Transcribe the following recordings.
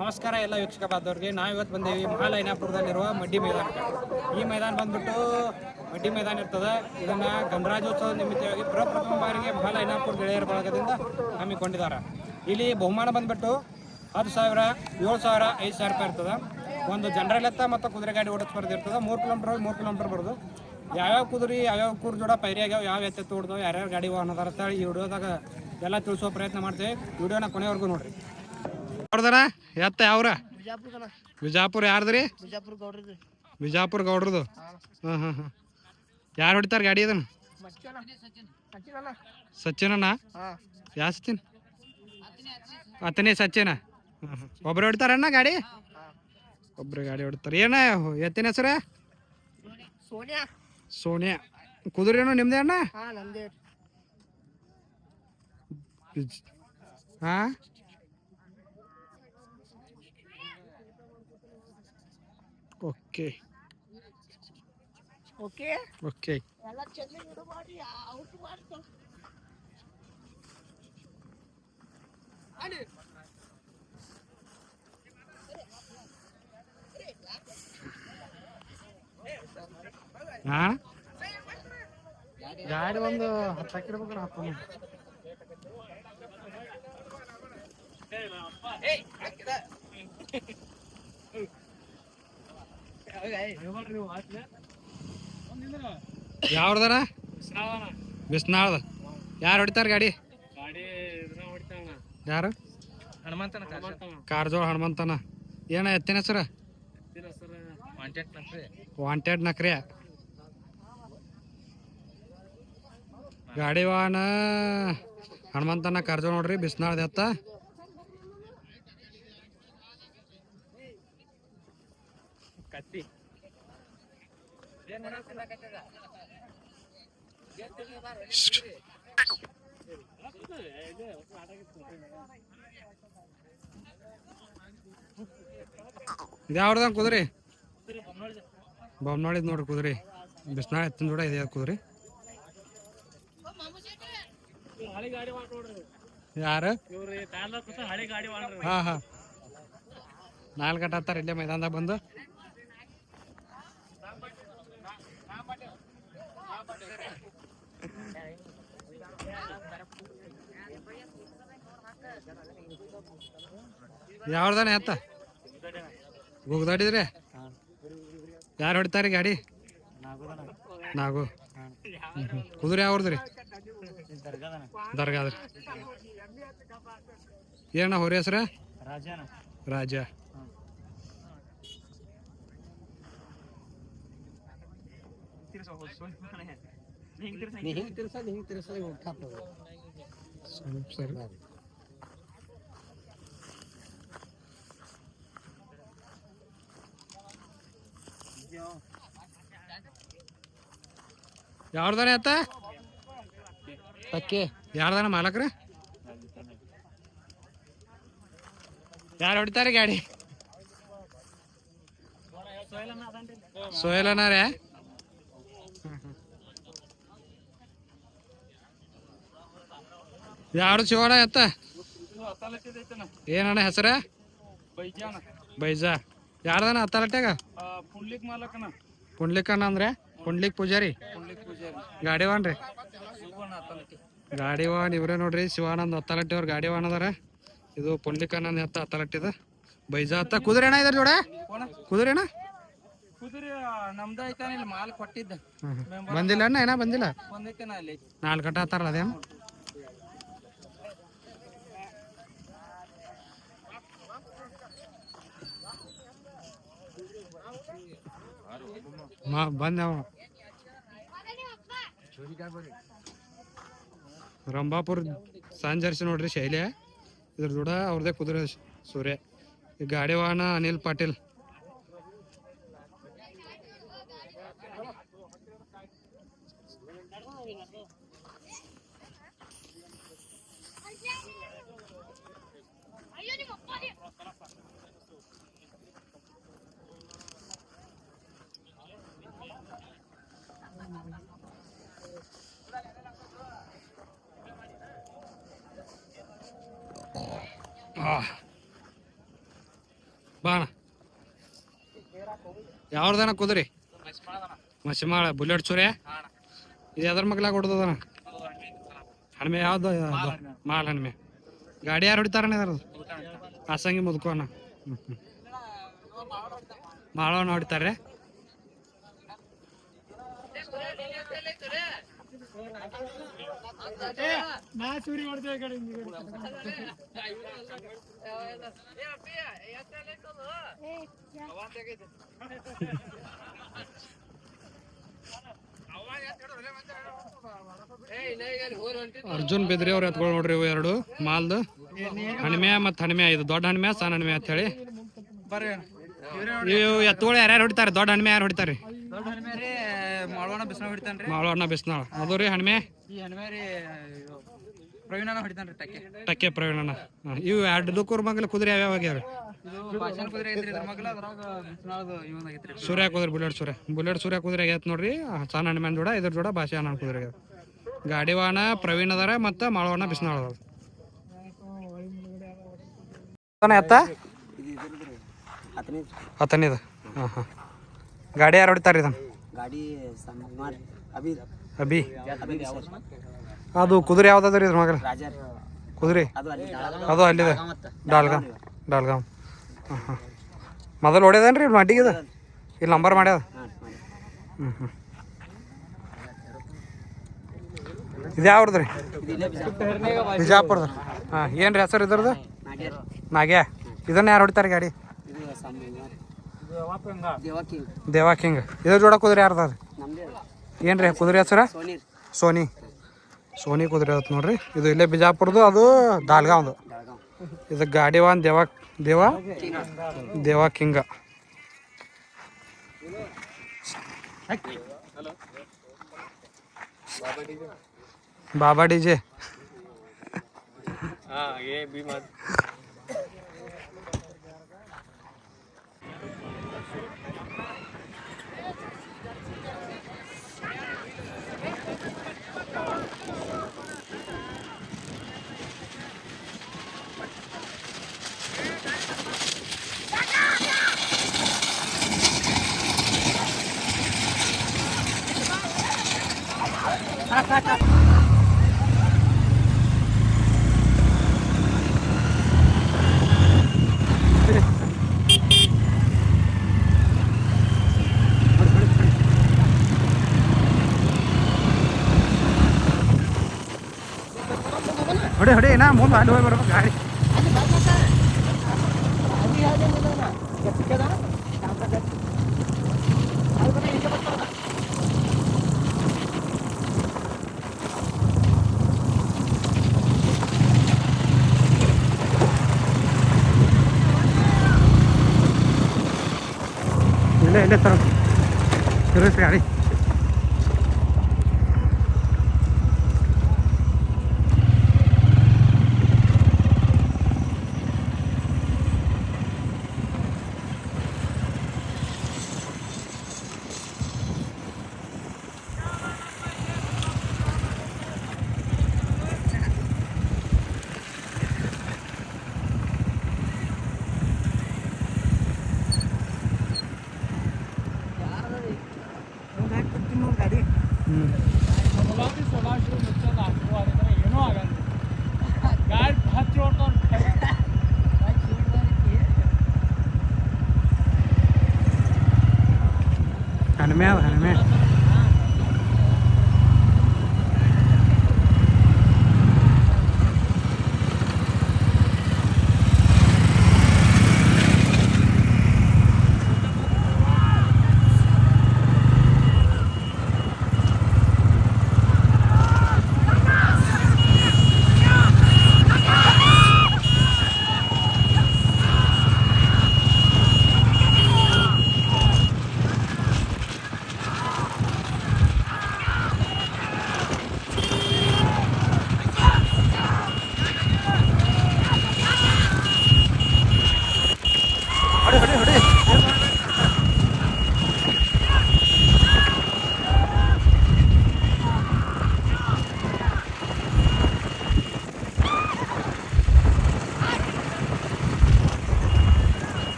ನಮಸ್ಕಾರ ಎಲ್ಲ ವೀಕ್ಷಕ ಬಾಂಧವರಿಗೆ. ನಾವು ಇವತ್ತು ಬಂದೇವಿ ಮಹಾಲೈನಾಪುರದಲ್ಲಿರುವ ಮಡ್ಡಿ ಮೈದಾನಕ್ಕೆ. ಈ ಮೈದಾನ ಬಂದ್ಬಿಟ್ಟು ಮಡ್ಡಿ ಮೈದಾನ ಇರ್ತದೆ. ಇದನ್ನು ಗಣರಾಜ್ಯೋತ್ಸವದ ನಿಮಿತ್ತವಾಗಿ ಪ್ರಪ್ರಥಮ ಬಾರಿಗೆ ಮಹಾಲೈನಾಪುರ ಗೆಳೆಯರ ಬಳಗದಿಂದ ಹಮ್ಮಿಕೊಂಡಿದ್ದಾರೆ. ಇಲ್ಲಿ ಬಹುಮಾನ ಬಂದ್ಬಿಟ್ಟು 10,000, 7,000, 5,000 ರೂಪಾಯಿ ಇರ್ತದೆ. ಒಂದು ಜನರಲ್ ಎತ್ತ ಮತ್ತು ಕುದುರೆ ಗಾಡಿ ಓಡಿಸ್ ಸ್ಪರ್ಧೆ ಇರ್ತದೆ. 3 ಕಿಲೋಮೀಟರ್ ಹೋಗಿ 3 ಕಿಲೋಮೀಟರ್ ಬರೋದು. ಯಾವ್ಯಾವ ಕುದುರೆ ಯಾವ್ಯಾವ ಕೂರ್ ಜೋಡ ಪೈರಿ ಆಗ್ಯಾವ, ಯಾವ ಎತ್ತೆ ಹೊಡೆದವು, ಯಾರ್ಯಾರು ಗಾಡಿ ವಾಹನದಾರ ಅಂತೇಳಿ ಈ ವಿಡಿಯೋದಾಗ ಎಲ್ಲ ತಿಳಿಸೋ ಪ್ರಯತ್ನ ಮಾಡ್ತೀವಿ. ವಿಡಿಯೋನ ಕೊನೆವರೆಗೂ ನೋಡ್ರಿ. ಅವ್ರದನ ಎತ್ತ ಯಾವ್ರ? ವಿಜಾಪುರ. ಯಾರ್ದ್ರಿ? ವಿಜಾಪುರ ಗೌಡ್ರದು. ಹಾಂ. ಯಾರು ಹೊಡಿತಾರೆ ಗಾಡಿ ಅದನ್ನು? ಸಚಿನಣ್ಣ. ಯಾ ಸಚಿನ್? ಅತನೇ ಸಚಿನ. ಒಬ್ರು ಹೊಡಿತಾರಣ್ಣ ಗಾಡಿ? ಒಬ್ರು ಗಾಡಿ ಹೊಡಿತಾರೆ. ಏನ ಎತ್ತಿನ ಹೆಸರು? ಸೋನಿಯಾ. ಕುದುರೇನು ನಿಮ್ದೇ ಅಣ್ಣ? ಹಾಂ. ಓಕೆ. ಹಾಂ, ಗಾಡಿ ಒಂದು 10 ಹಾಕಿಡ್ಬೇಕು. ಯಾವ್ದಾರ? ಬಿಸ್ನಾಳದ. ಯಾರು ಹೊಡಿತಾರ ಗಾಡಿ? ಯಾರು? ಕಾರ್ಜೋಳ ಹನುಮಂತನ. ಏನ ಎತ್ತಿನ ಹೆಸರು? ವಾಂಟೆಡ್ ನಕ್ರಿ. ಗಾಡಿ ವಾಹನ ಹನುಮಂತನ ಕಾರ್ಜೋಳ ನೋಡ್ರಿ. ಬಿಸ್ನಾಳದ ಎತ್ತ. ಇದ್ಯಾವ್ರದ ಕುದುರೆ? ಬೊಮ್ಮನೋಳಿದ್ ನೋಡ್ರಿ ಕುದುರೆ. ಬಿಸ್ನಾಳ ಎತ್ತಿನ ಜೋಡ ಇದೆ ಕುದುರೆ. ಯಾರು? ಹಾಂ. 4 ಗಂಟೆ ಹತ್ತಾರ ಇಲ್ಲೇ ಮೈದಾನದಾಗ ಬಂದು. ಯಾವ್ದಾನ ಎತ್ತ? ಗುಗ್ದಾಡಿದ್ರಿ? ಯಾರು ಹೊಡಿತಾರಿ ಗಾಡಿ? ನಾಗು. ಕುದುರೆ ಯಾವ್ದ್ರಿ? ದರ್ಗಾದ್ರಿ. ಏನ ಹೊರ ಹೆಸ್ರ? ರಾಜ. ಸರಿ. ಯಾವ್ದಾನ ಎತ್ತ? ತಕ್ಕೆ. ಯಾರ್ದಾನ ಮಾಲಕ್ರ? ಯಾರು ಹೊಡಿತಾರೆ ಗಾಡಿ? ಸೋಯಲನ ರೇ. ಯಾರು ಶಿವಣ್ಣ ಎತ್ತ? ಏನಣ್ಣ ಹೆಸರ? ಬೈಜಾ. ಯಾರ್ದಾನ ಹತ್ತಲಟ್ಯಾಗ? ಪುಂಡ್ಲಿಕಣ್ಣ ಅಂದ್ರೆ ಪುಂಡ್ಲಿಕ್ ಪೂಜಾರಿ. ಗಾಡಿ ವಾಹನ್ ರೀ. ಗಾಡಿ ವಾಹನ್ ಇವ್ರೇ ನೋಡ್ರಿ. ಶಿವಾನಂದ್ ಹತ್ತಲಟ್ಟಿ ಅವ್ರ ಗಾಡಿ ವಾಹನ್ ಅದಾರ. ಇದು ಪುಂಡ್ಲಿಕಣ್ಣ ಎತ್ತ ಹತ್ತಲಟ್ಟಿದ. ಬೈಜಾ ಅತ್ತ. ಕುದುರೆ ಏನ ಇದ್ರ ಜೋಡ? ಕುದುರೆನ ಮಾಲ್ ಕೊಟ್ಟಿದ್ದ ಬಂದಿಲ್ಲ ಅಣ್ಣ. ಏನ ಬಂದಿಲ್ಲ. 4 ಗಂಟೆ ಹತ್ತಾರಲ್ಲ ಅದೇನು? ಬಂದ ರಂಭಾಪುರ ಸಾಂಜರ್ಸಿ ನೋಡ್ರಿ ಶೈಲಿ. ಇದ್ರ ಜೋಡ ಅವ್ರದೇ ಕುದುರೆ ಸೂರ್ಯ. ಈ ಗಾಡಿ ವಾಹನ ಅನಿಲ್ ಪಾಟೀಲ್. ಬಾಣ ಯಾವ್ದನ ಕುದುರಿ ಮಸಿಮಾಳ ಬುಲೆಟ್ ಸೂರ್ಯ ಇದು ಎದ್ರ ಮಗ್ಲಾಗ ಹೊಡ್ದದನ ಹಣ್ಮೆ ಯಾವ್ದು ಮಾಲ್ ಹಣ್ಮೆ ಗಾಡಿ ಯಾರು ಹೊಡಿತಾರಣ್ಣ ಇದ್ರದ್ದು ಹಾಸಂಗಿ ಮುದ್ಕೋಣ ಮಾಳವನ್ನ ಹೊಡಿತಾರೆ ಅರ್ಜುನ್ ಬೆದ್ರಿ ಅವ್ರ ಎತ್ಗಳು ನೋಡ್ರಿ ಇವು ಎರಡು ಮಾಲ್ದು ಹಣ್ಮೆ ಮತ್ತು ಹಣ್ಮೆ ಇದು ದೊಡ್ಡ ಹಣ್ಮೆ ಸಣ್ಣ ಹಣ್ಮೆ ಅಂತ ಹೇಳಿ ಇವು ಎತ್ತುಗಳು ಯಾರ್ಯಾರು ಹೊಡಿತಾರೆ ದೊಡ್ಡ ಹಣ್ಮೆ ಯಾರು ಹೊಡಿತಾರೆ ಮಾಳವಣ್ಣ ಬಿಸ್ನಾಳ ಅದು ರೀ ಹಣ್ಮೆ ಟಕ್ಕೆ ಪ್ರವೀಣಣ್ಣ ಇವು ಎರಡು ಮಗಲ ಕುದುರೆ ಯಾವ್ಯಾವ ಆಗ್ಯಾವ ಸೂರ್ಯ ಕುದುರೆ ಬುಲೆಟ್ ಸೂರ್ಯ ಕುದುರೆ ಆಗೈತೆ ನೋಡ್ರಿ ಸಣ್ಣ ಹಣ್ಮೆ ಜೋಡ ಇದ್ರ ಜೋಡ ಭಾಷೆ ಹಣ್ಣ ಕುದುರೆ ಆಗ್ಯಾವ ಗಾಡಿವಾಣ ಪ್ರವೀಣ್ ಅದಾರ ಮತ್ತು ಮಾಳವಣ್ಣ ಬಿಸ್ನಾಳ ಅದಾವ ಎತ್ತ ಹತ್ತನೇದು ಹಾಂ ಹಾಂ ಗಾಡಿ ಯಾರು ಹೊಡಿತಾರೆ ಇದನ್ನು ಅಭಿ ಅದು ಕುದುರೆ ಯಾವ್ದಾದ್ರಿ ರೀ ಇದ್ರ ಮಗಲ ಕುದುರೆ ಅದು ಅಲ್ಲಿದೆ ಡಾಲ್ಗಾಮ್ ಹಾಂ ಹಾಂ ಮೊದಲು ಹೊಡ್ಯದೇನ್ರಿ ಇಲ್ಲಿ ಮಡ್ಡಿಗೆ ಇಲ್ಲಿ ನಂಬರ್ ಮಾಡ್ಯದ ಹ್ಞೂ ಇದು ಯಾವ್ದು ರೀ ಬಿಜಾಪುರದ ಹಾಂ ಏನು ರೀ ಹೆಸರು ಇದ್ರದ್ದು ನಾಗ್ಯ ಇದನ್ನ ಯಾರು ಹೊಡಿತಾರೆ ಗಾಡಿ ದೇವಾ ಕಿಂಗ್ ಇದ್ರ ಜೋಡ ಕುದುರೆ ಯಾರ್ದ ಏನು ರೀ ಕುದುರೆ ಹೆಸರ ಸೋನಿ ಕುದುರೆ ಆಯ್ತು ನೋಡ್ರಿ ಇದು ಇಲ್ಲೇ ಬಿಜಾಪುರದು ಅದು ಡಾಲ್ಗಾವ್ದು ಇದು ಗಾಡಿವಾನ್ ದೇವಾ ಕಿಂಗ ಬಾಬಾ ಡಿಜೆ ಹೊಡಿ ನಾ ಮುಂದೆ ಅಲ್ಲಿ ಹೋಗಿ ಬರ್ಬೇಕು ಗಾಡಿ ಇಲ್ಲೇ ತರ ತಿರುಗಿಸಿ ಗಾಡಿ ಹನುಮೆ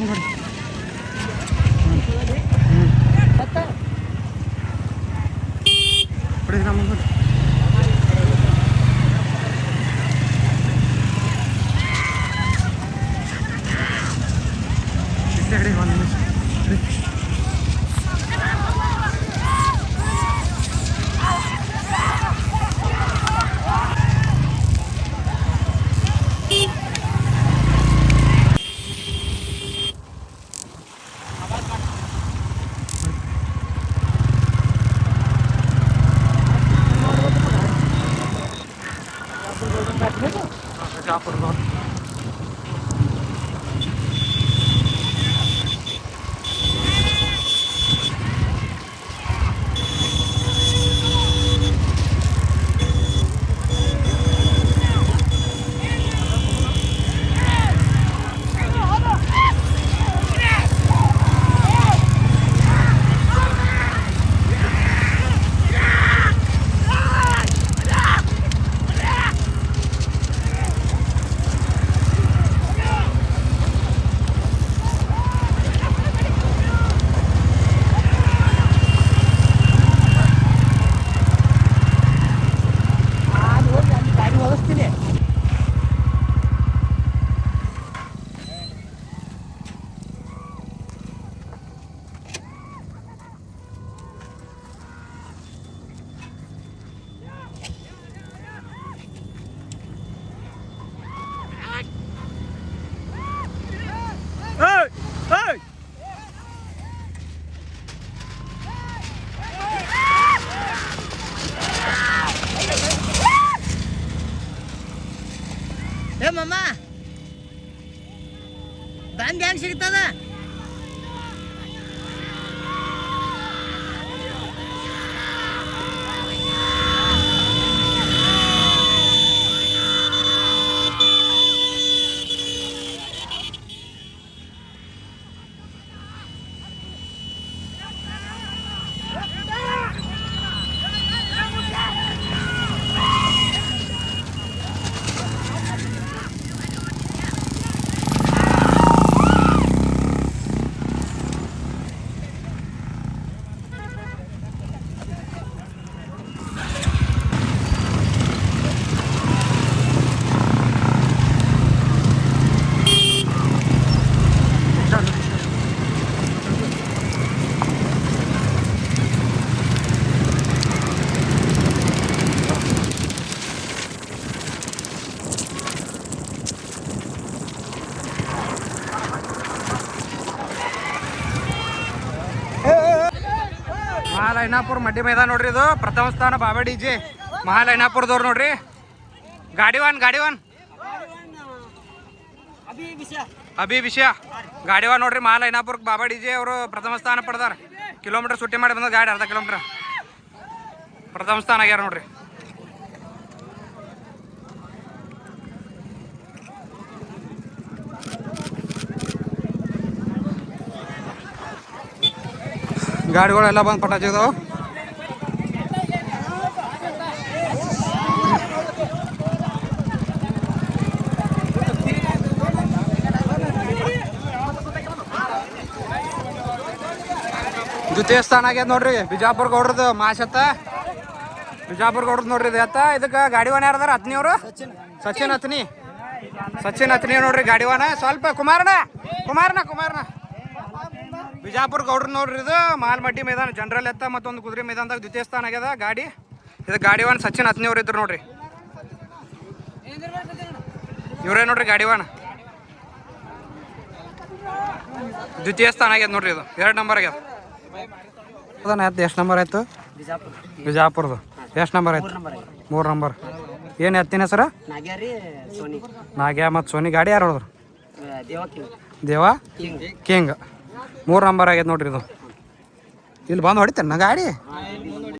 ಮಮ್ಮ ಬಂದ್ ಹೆಂಗ್ ಸಿಗ್ತದ? ಮಹಾಲೈನಾಪುರ ಮಡ್ಡಿ ಮೈದಾನ ನೋಡ್ರಿ. ಇದು ಪ್ರಥಮ ಸ್ಥಾನ ಬಾಬಾ ಡಿಜೆ ಮಹಾಲೈನಾಪುರದವ್ರು ನೋಡ್ರಿ. ಗಾಡಿವಾನ್ ಅಭಿ ವಿಷಯ ಗಾಡಿವಾನ್ ನೋಡ್ರಿ. ಮಹಾಲೈನಾಪುರಕ್ಕೆ ಬಾಬಾ ಡಿಜೆ ಅವರು ಪ್ರಥಮ ಸ್ಥಾನ ಪಡೆದಾರ. ಕಿಲೋಮೀಟರ್ ಸುಟ್ಟಿ ಮಾಡಿ ಬಂದ ಗಾಡಿ, ಅರ್ಧ ಕಿಲೋಮೀಟರ್ ಪ್ರಥಮ ಸ್ಥಾನ ಆಗ್ಯಾರ ನೋಡ್ರಿ. ಗಾಡಿಗಳೆಲ್ಲ ಬಂದು ಪಟಾಚಿ ಇದಾವೆ. ದ್ವಿತೀಯ ಸ್ಥಾನ ಆಗ್ಯದ ನೋಡ್ರಿ ಬಿಜಾಪುರ ಗೌಡ್ರದ್ದು ಮಾಶತ್ತ. ಬಿಜಾಪುರ ಗೌಡ್ರದ್ದು ನೋಡ್ರಿ ಇದು ಎತ್ತ. ಇದಕ್ಕೆ ಗಾಡಿವಾನ ಯಾರದಾರ? ಹತ್ನಿ ಅವರು ಸಚಿನ್ ಹತ್ನಿ ನೋಡ್ರಿ ಗಾಡಿವಾನ. ಸ್ವಲ್ಪ ಕುಮಾರನ ಬಿಜಾಪುರ ಗೌಡ್ರ ನೋಡ್ರಿ. ಇದು ಮಾಲ್ಮಡ್ಡಿ ಮೈದಾನ ಜನರಲ್ ಎತ್ತ ಮತ್ತೊಂದು ಕುದುರೆ ಮೈದಾನದಾಗ ದ್ವಿತೀಯ ಸ್ಥಾನ ಆಗ್ಯದ ಗಾಡಿ. ಇದು ಗಾಡಿವಾನ್ ಸಚಿನ್ ಹತ್ನಿ ಅವ್ರು ಇದ್ರು ನೋಡ್ರಿ. ಇವರೇ ನೋಡ್ರಿ ಗಾಡಿವಾನ. ದ್ವಿತೀಯ ಸ್ಥಾನ ಆಗ್ಯದ ನೋಡ್ರಿ. ಇದು 2 ನಂಬರ್ ಆಗ್ಯದ. ಎಷ್ಟು ನಂಬರ್ ಆಯ್ತು? ಬಿಜಾಪುರದು ಎಷ್ಟು ನಂಬರ್ ಆಯ್ತು? 3 ನಂಬರ್. ಏನು ಎತ್ತಿನ ಹೆಸರ? ನಾಗ್ಯಾ ಮತ್ತು ಸೋನಿ. ಗಾಡಿ ಯಾರು ಹೊಡೆದ್ರು? ದೇವಾ ಕಿಂಗ್. 3 ನಂಬರ್ ಆಗ್ಯದ ನೋಡ್ರಿ. ಇದು ಇಲ್ಲಿ ಬಂದು ಹೊಡಿತೇನೆ ನಾ ಗಾಡಿ.